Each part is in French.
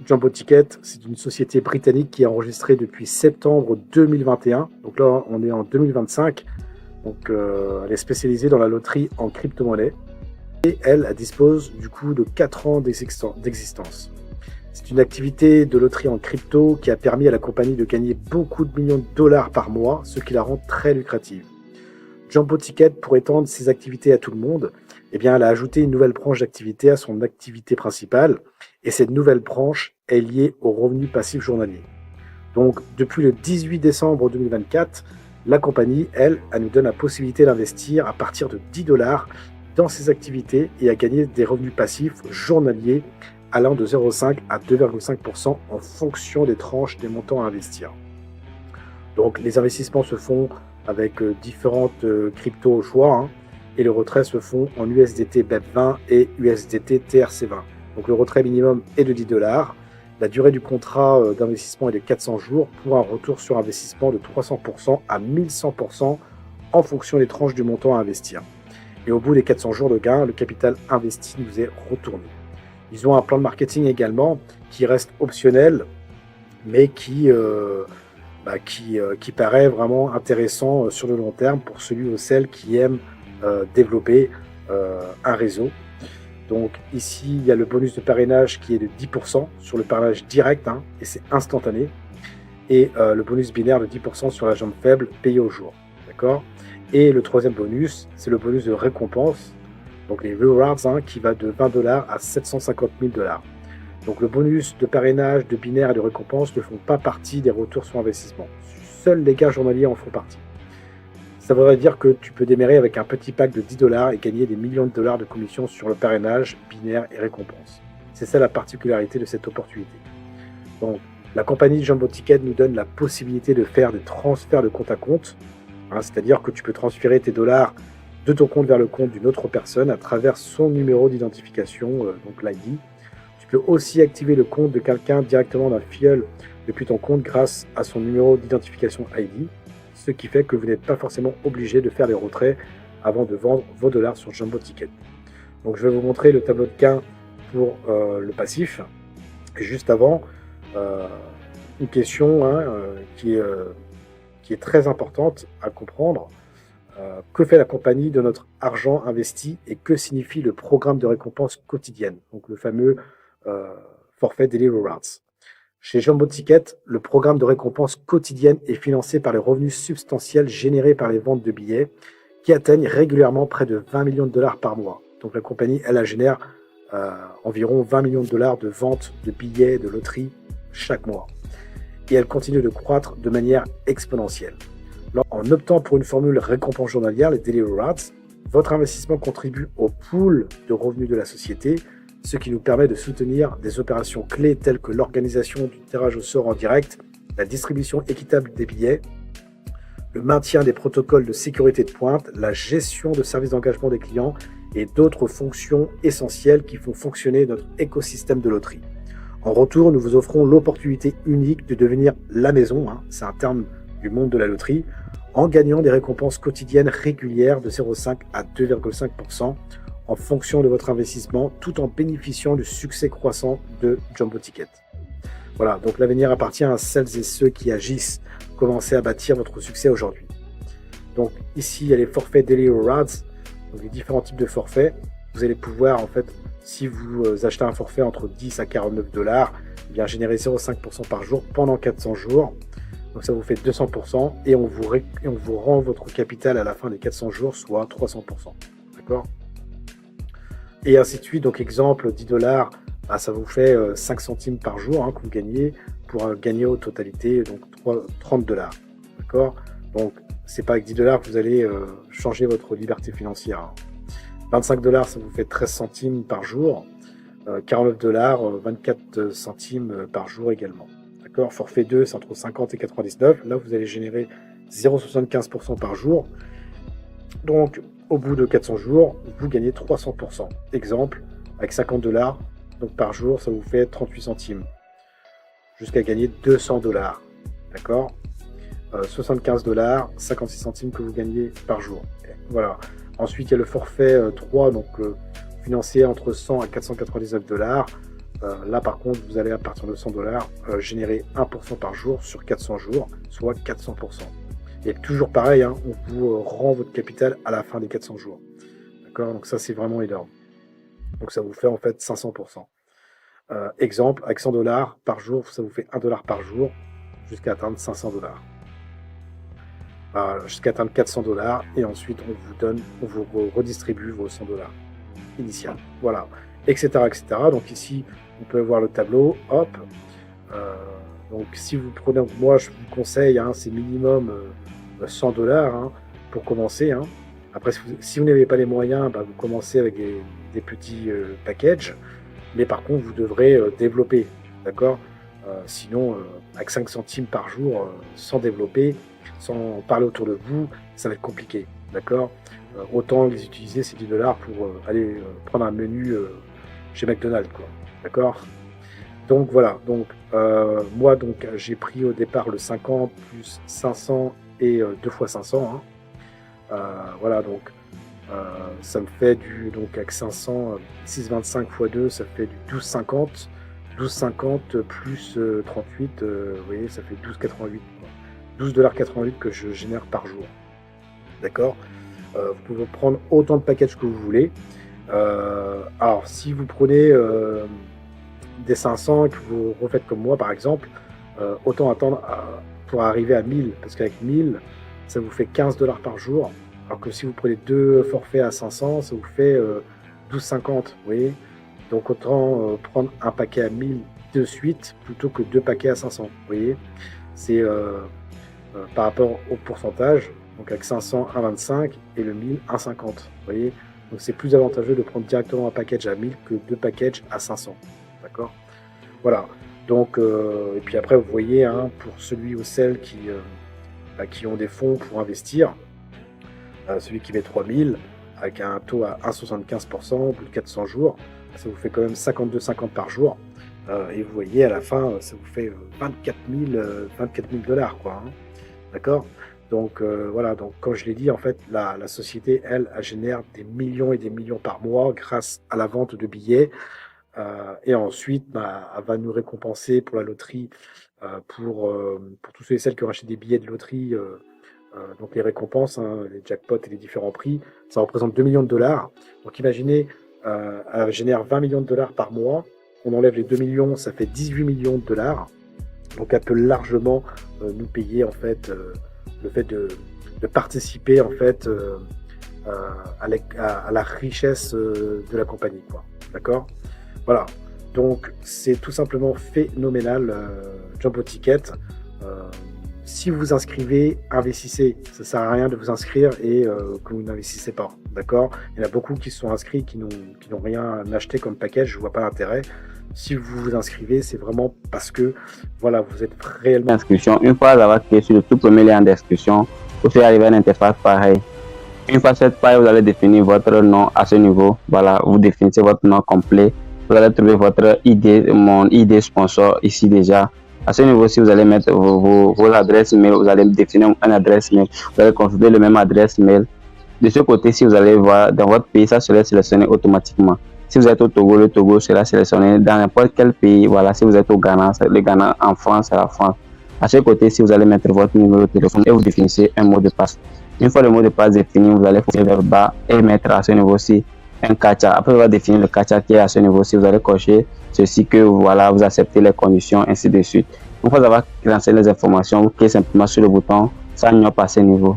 Jumbo Ticket, c'est une société britannique qui est enregistrée depuis septembre 2021. Donc là, on est en 2025. Donc, elle est spécialisée dans la loterie en crypto-monnaie. Et elle dispose du coup de 4 ans d'existence. C'est une activité de loterie en crypto qui a permis à la compagnie de gagner beaucoup de millions de dollars par mois, ce qui la rend très lucrative. Jumbo Ticket, pour étendre ses activités à tout le monde, eh bien, elle a ajouté une nouvelle branche d'activité à son activité principale, et cette nouvelle branche est liée aux revenus passifs journaliers. Donc, depuis le 18 décembre 2024, la compagnie, elle nous donne la possibilité d'investir à partir de 10 dollars dans ses activités et à gagner des revenus passifs journaliers allant de 0,5 à 2,5% en fonction des tranches des montants à investir. Donc, les investissements se font avec différentes cryptos au choix, et les retraits se font en USDT BEP20 et USDT TRC20. Donc le retrait minimum est de 10 dollars. La durée du contrat d'investissement est de 400 jours pour un retour sur investissement de 300% à 1100% en fonction des tranches du montant à investir. Et au bout des 400 jours de gain, le capital investi nous est retourné. Ils ont un plan de marketing également qui reste optionnel, mais qui paraît vraiment intéressant sur le long terme pour celui ou celle qui aime développer un réseau. Donc ici, il y a le bonus de parrainage qui est de 10% sur le parrainage direct, et c'est instantané. Et le bonus binaire de 10% sur la jambe faible payé au jour. D'accord ? Et le troisième bonus, c'est le bonus de récompense, donc les rewards, qui va de 20 dollars à 750 000 dollars. Donc le bonus de parrainage, de binaire et de récompense ne font pas partie des retours sur investissement. Seuls les gains journaliers en font partie. Ça voudrait dire que tu peux démarrer avec un petit pack de 10 dollars et gagner des millions de dollars de commissions sur le parrainage, binaire et récompense. C'est ça la particularité de cette opportunité. Donc, la compagnie Jumbo Ticket nous donne la possibilité de faire des transferts de compte à compte, c'est-à-dire que tu peux transférer tes dollars de ton compte vers le compte d'une autre personne à travers son numéro d'identification, donc l'ID. Tu peux aussi activer le compte de quelqu'un directement d'un filleul depuis ton compte grâce à son numéro d'identification ID, ce qui fait que vous n'êtes pas forcément obligé de faire des retraits avant de vendre vos dollars sur Jumbo Ticket. Donc je vais vous montrer le tableau de gain pour le passif. Et juste avant, une question qui est très importante à comprendre. Que fait la compagnie de notre argent investi et que signifie le programme de récompense quotidienne, donc le fameux forfait Daily Rewards. Chez Jumbo Ticket, le programme de récompense quotidienne est financé par les revenus substantiels générés par les ventes de billets qui atteignent régulièrement près de 20 millions de dollars par mois. Donc la compagnie, elle génère environ 20 millions de dollars de ventes de billets de loterie chaque mois. Et elle continue de croître de manière exponentielle. En optant pour une formule récompense journalière, les Daily Rewards, votre investissement contribue au pool de revenus de la société, ce qui nous permet de soutenir des opérations clés telles que l'organisation du tirage au sort en direct, la distribution équitable des billets, le maintien des protocoles de sécurité de pointe, la gestion de services d'engagement des clients et d'autres fonctions essentielles qui font fonctionner notre écosystème de loterie. En retour, nous vous offrons l'opportunité unique de devenir la maison, c'est un terme du monde de la loterie, en gagnant des récompenses quotidiennes régulières de 0,5 à 2,5% en fonction de votre investissement, tout en bénéficiant du succès croissant de Jumbo Ticket. Voilà, donc l'avenir appartient à celles et ceux qui agissent. Commencez à bâtir votre succès aujourd'hui. Donc ici, il y a les forfaits Daily Rewards, donc les différents types de forfaits. Vous allez pouvoir, en fait, si vous achetez un forfait entre 10 à 49 dollars, bien générer 0,5% par jour pendant 400 jours. Donc ça vous fait 200% et on vous rend votre capital à la fin des 400 jours, soit 300%. D'accord ? Et ainsi de suite. Donc exemple, 10 dollars, ça vous fait 5 centimes par jour que vous gagnez pour gagner au totalité donc 30 dollars. D'accord ? Donc c'est pas avec 10 dollars que vous allez changer votre liberté financière. 25 dollars, ça vous fait 13 centimes par jour. 49 dollars, 24 centimes par jour également. D'accord ? Forfait 2, c'est entre 50 et 99. Là, vous allez générer 0,75% par jour. Donc, au bout de 400 jours, vous gagnez 300%. Exemple, avec 50 dollars donc par jour, ça vous fait 38 centimes. Jusqu'à gagner 200 dollars. D'accord ? 75 dollars, 56 centimes que vous gagnez par jour. Voilà. Ensuite, il y a le forfait 3, donc financé entre 100 à 499 dollars. Là, par contre, vous allez à partir de 100 dollars générer 1% par jour sur 400 jours, soit 400%. Et toujours pareil, hein, on vous rend votre capital à la fin des 400 jours. D'accord? Donc ça, c'est vraiment énorme. Donc ça vous fait en fait 500%. Exemple, avec 100 dollars par jour, ça vous fait 1 dollar par jour jusqu'à atteindre 500 dollars. Jusqu'à atteindre 400 dollars et ensuite on vous redistribue vos 100 dollars initiales. Voilà, etc., etc. Donc ici, on peut voir le tableau. Hop. Donc si vous prenez, moi je vous conseille, hein, c'est minimum 100 dollars hein, pour commencer. Hein. Après, si vous n'avez pas les moyens, vous commencez avec des petits packages. Mais par contre, vous devrez développer, d'accord? Sinon, avec 5 centimes par jour, sans développer, sans parler autour de vous, ça va être compliqué, d'accord? Autant les utiliser ces 10 dollars pour aller prendre un menu chez McDonald's, quoi, d'accord? Donc voilà, donc moi donc j'ai pris au départ le 50 plus 500 et 2 fois 500, hein. Voilà, donc ça me fait donc avec 500, 6,25 x 2, ça fait du 12,50. 12,50 plus 38, vous voyez, ça fait 12,88. 12,88 $ que je génère par jour. D'accord? Vous pouvez prendre autant de packages que vous voulez. Alors, si vous prenez des 500 et que vous refaites comme moi, par exemple, autant attendre pour arriver à 1000, parce qu'avec 1000, ça vous fait 15 dollars par jour. Alors que si vous prenez 2 forfaits à 500, ça vous fait 12,50, vous voyez. Donc autant prendre un paquet à 1000 de suite plutôt que 2 paquets à 500, vous voyez. C'est par rapport au pourcentage, donc avec 500, 1,25 et le 1000, 1,50, vous voyez. Donc c'est plus avantageux de prendre directement un package à 1000 que 2 packages à 500, d'accord. Voilà, donc et puis après vous voyez, hein, pour celui ou celle qui ont des fonds pour investir, celui qui met 3000 avec un taux à 1,75% au bout de 400 jours, ça vous fait quand même 52,50 par jour. Et vous voyez, à la fin, ça vous fait 24 000 dollars, quoi. Hein. D'accord? Donc voilà, donc comme je l'ai dit, en fait, la société, elle génère des millions et des millions par mois grâce à la vente de billets. Et ensuite, elle va nous récompenser pour la loterie, pour tous ceux et celles qui ont acheté des billets de loterie. Donc les récompenses, hein, les jackpots et les différents prix, ça représente 2 millions de dollars. Donc imaginez, elle génère 20 millions de dollars par mois. On enlève les 2 millions, ça fait 18 millions de dollars. Donc elle peut largement nous payer en fait le fait de participer en fait à la richesse de la compagnie, quoi. D'accord? Voilà. Donc c'est tout simplement phénoménal, Jumbo Ticket. Si vous vous inscrivez, investissez. Ça ne sert à rien de vous inscrire et que vous n'investissez pas. D'accord? Il y en a beaucoup qui se sont inscrits, qui n'ont rien acheté comme package. Je ne vois pas l'intérêt. Si vous vous inscrivez, c'est vraiment parce que voilà, vous êtes réellement... Inscription. Une fois avoir cliqué sur le tout premier lien d'inscription, vous allez arriver à une interface pareille. Une fois cette page, vous allez définir votre nom à ce niveau. Voilà, vous définissez votre nom complet. Vous allez trouver votre ID, mon ID sponsor ici déjà. À ce niveau-ci, vous allez mettre vos adresses mail, vous allez définir une adresse mail, vous allez configurer le même adresse mail. De ce côté-ci, vous allez voir dans votre pays, ça sera sélectionné automatiquement. Si vous êtes au Togo, le Togo sera sélectionné dans n'importe quel pays. Voilà, si vous êtes au Ghana, le Ghana, en France, c'est la France. À ce côté-ci, vous allez mettre votre numéro de téléphone et vous définissez un mot de passe. Une fois le mot de passe défini, vous allez faire vers le bas et mettre à ce niveau-ci un CAPTCHA. Après, vous allez définir le CAPTCHA qui est à ce niveau-ci. Vous allez cocher ceci que voilà, vous acceptez les conditions, ainsi de suite. Une fois avoir lancé les informations, vous cliquez simplement sur le bouton Sign Up à ce niveau.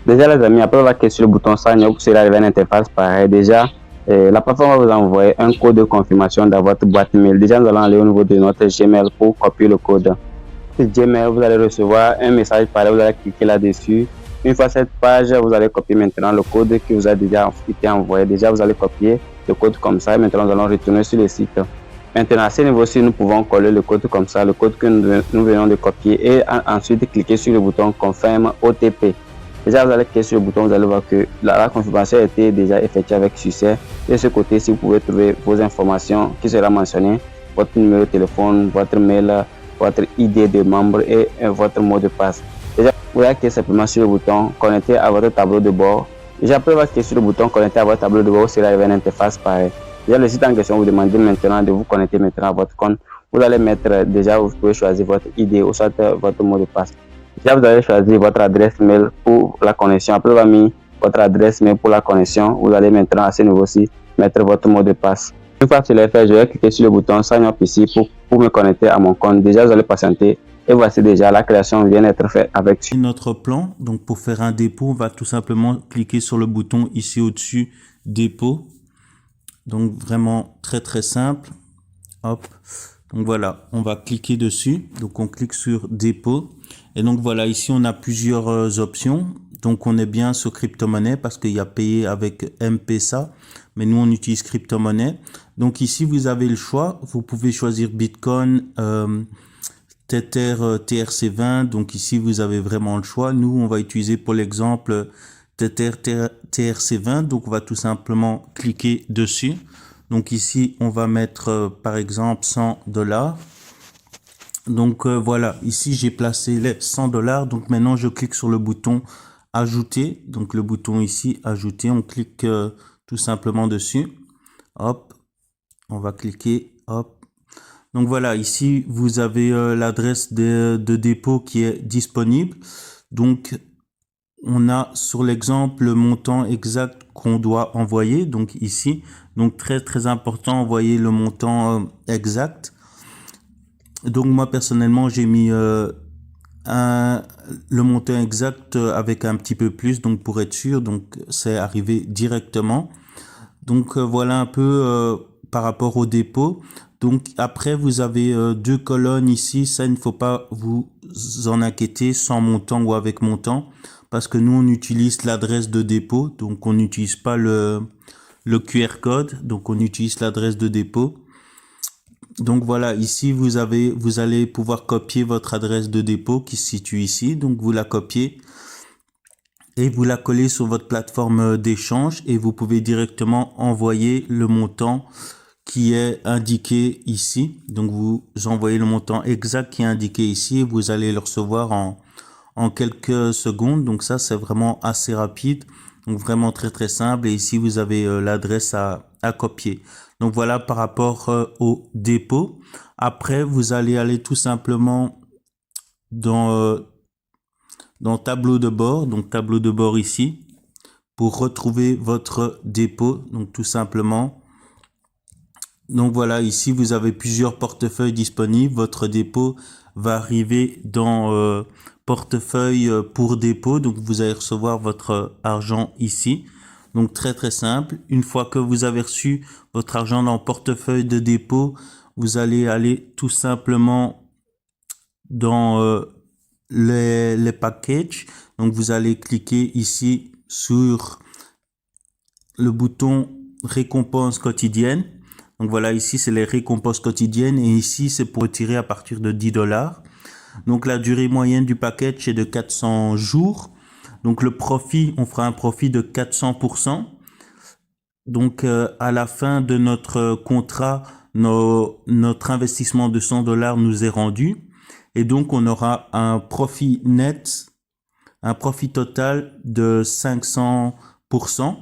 Déjà, les amis, après avoir cliqué sur le bouton Sign Up, vous serez arrivé à une interface pareille. Déjà, la plateforme va vous envoyer un code de confirmation dans votre boîte mail. Déjà, nous allons aller au niveau de notre Gmail pour copier le code. Sur Gmail, vous allez recevoir un message pareil, vous allez cliquer là-dessus. Une fois cette page, vous allez copier maintenant le code qui vous a déjà été envoyé. Déjà, vous allez copier le code comme ça. Et maintenant, nous allons retourner sur le site. Maintenant, à ce niveau-ci, nous pouvons coller le code comme ça, le code que nous venons de copier. Et ensuite, cliquer sur le bouton Confirme OTP. Déjà, vous allez cliquer sur le bouton, vous allez voir que la confirmation a été déjà effectuée avec succès. Et de ce côté-ci, vous pouvez trouver vos informations qui seront mentionnées, votre numéro de téléphone, votre mail, votre ID de membre et votre mot de passe. Déjà, vous allez cliquer simplement sur le bouton Connecter à votre tableau de bord. Déjà, après avoir cliqué sur le bouton Connecter à votre tableau de bord, vous serez arrivé à une interface pareille. Déjà, le site en question vous demande maintenant de vous connecter maintenant à votre compte. Vous allez mettre, déjà, vous pouvez choisir votre ID ou soit votre mot de passe. Déjà, vous allez choisir votre adresse mail pour la connexion. Après, vous avez mis votre adresse mail pour la connexion. Vous allez maintenant à ce niveau-ci mettre votre mot de passe. Une fois que cela est fait, je vais cliquer sur le bouton Sign Up ici pour me connecter à mon compte. Déjà, vous allez patienter. Et voici déjà la création vient d'être faite avec notre plan. Donc pour faire un dépôt, on va tout simplement cliquer sur le bouton ici au-dessus, dépôt. Donc vraiment très simple. Hop. Donc voilà, on va cliquer dessus. Donc on clique sur dépôt. Et donc voilà, ici on a plusieurs options. Donc on est bien sur crypto-monnaie parce qu'il y a payé avec M-Pesa. Mais nous on utilise crypto-monnaie. Donc ici vous avez le choix. Vous pouvez choisir Bitcoin, Tether, TRC20. Donc ici vous avez vraiment le choix. Nous on va utiliser pour l'exemple Tether TRC20. Donc on va tout simplement cliquer dessus. Donc ici, on va mettre par exemple $100. Donc voilà, ici j'ai placé les $100. Donc maintenant, je clique sur le bouton ajouter. Donc le bouton ici ajouter, on clique tout simplement dessus. Hop, on va cliquer. Hop. Donc voilà, ici vous avez l'adresse de dépôt qui est disponible. Donc on a sur l'exemple le montant exact qu'on doit envoyer. Donc ici, donc très important, envoyer le montant exact. Donc moi personnellement, j'ai mis le montant exact avec un petit peu plus, donc pour être sûr. Donc c'est arrivé directement. Donc voilà un peu par rapport au dépôt. Donc après vous avez deux colonnes ici. Ça, il ne faut pas vous en inquiéter, sans montant ou avec montant, parce que nous on utilise l'adresse de dépôt. Donc on n'utilise pas le QR code. Donc on utilise l'adresse de dépôt. Donc voilà, ici vous allez pouvoir copier votre adresse de dépôt qui se situe ici. Donc vous la copiez et vous la collez sur votre plateforme d'échange et vous pouvez directement envoyer le montant qui est indiqué ici. Donc vous envoyez le montant exact qui est indiqué ici et vous allez le recevoir en quelques secondes. Donc ça, c'est vraiment assez rapide. Donc vraiment très simple. Et ici, vous avez l'adresse à copier. Donc voilà par rapport au dépôt. Après, vous allez aller tout simplement dans tableau de bord. Donc tableau de bord ici pour retrouver votre dépôt. Donc tout simplement. Donc voilà, ici vous avez plusieurs portefeuilles disponibles. Votre dépôt va arriver dans portefeuille pour dépôt. Donc vous allez recevoir votre argent ici. Donc très simple. Une fois que vous avez reçu votre argent dans portefeuille de dépôt, vous allez aller tout simplement dans les packages. Donc vous allez cliquer ici sur le bouton récompense quotidienne. Donc voilà, ici c'est les récompenses quotidiennes et ici c'est pour retirer à partir de $10. Donc la durée moyenne du package est de 400 jours. Donc le profit, on fera un profit de 400%. Donc à la fin de notre contrat, notre investissement de $100 nous est rendu. Et donc on aura un profit net, un profit total de 500%.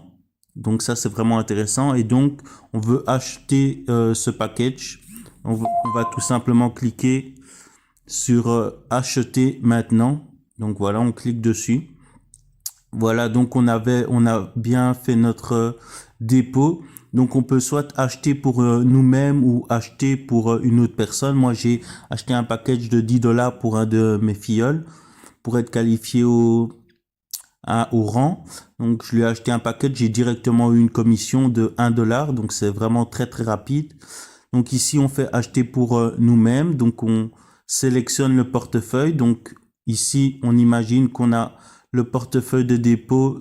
Donc ça c'est vraiment intéressant et donc on veut acheter ce package. On va tout simplement cliquer sur acheter maintenant. Donc voilà, on clique dessus. Voilà, donc on a bien fait notre dépôt. Donc on peut soit acheter pour nous-mêmes ou acheter pour une autre personne. Moi j'ai acheté un package de $10 pour un de mes filleuls pour être qualifié au rang. Donc je lui ai acheté un package, j'ai directement eu une commission de $1. Donc c'est vraiment très rapide. Donc ici on fait acheter pour nous-mêmes. Donc on sélectionne le portefeuille. Donc ici on imagine qu'on a le portefeuille de dépôt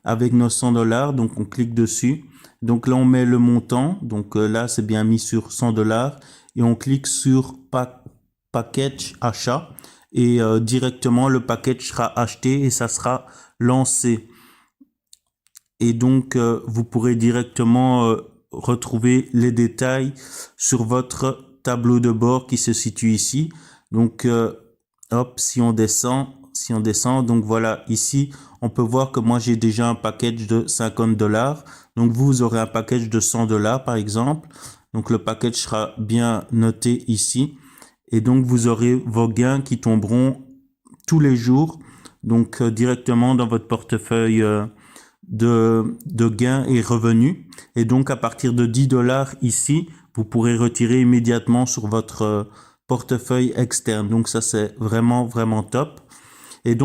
avec nos $100. Donc on clique dessus. Donc là on met le montant. Donc là c'est bien mis sur $100 et on clique sur package achat. Et directement le package sera acheté et ça sera lancé. Et donc vous pourrez directement retrouver les détails sur votre tableau de bord qui se situe ici. Donc hop, si on descend, donc voilà, ici on peut voir que moi j'ai déjà un package de $50. Donc vous aurez un package de 100 $ par exemple. Donc le package sera bien noté ici. Et donc vous aurez vos gains qui tomberont tous les jours, donc directement dans votre portefeuille de gains et revenus. Et donc à partir de 10 $ ici, vous pourrez retirer immédiatement sur votre portefeuille externe. Donc ça c'est vraiment top. Et donc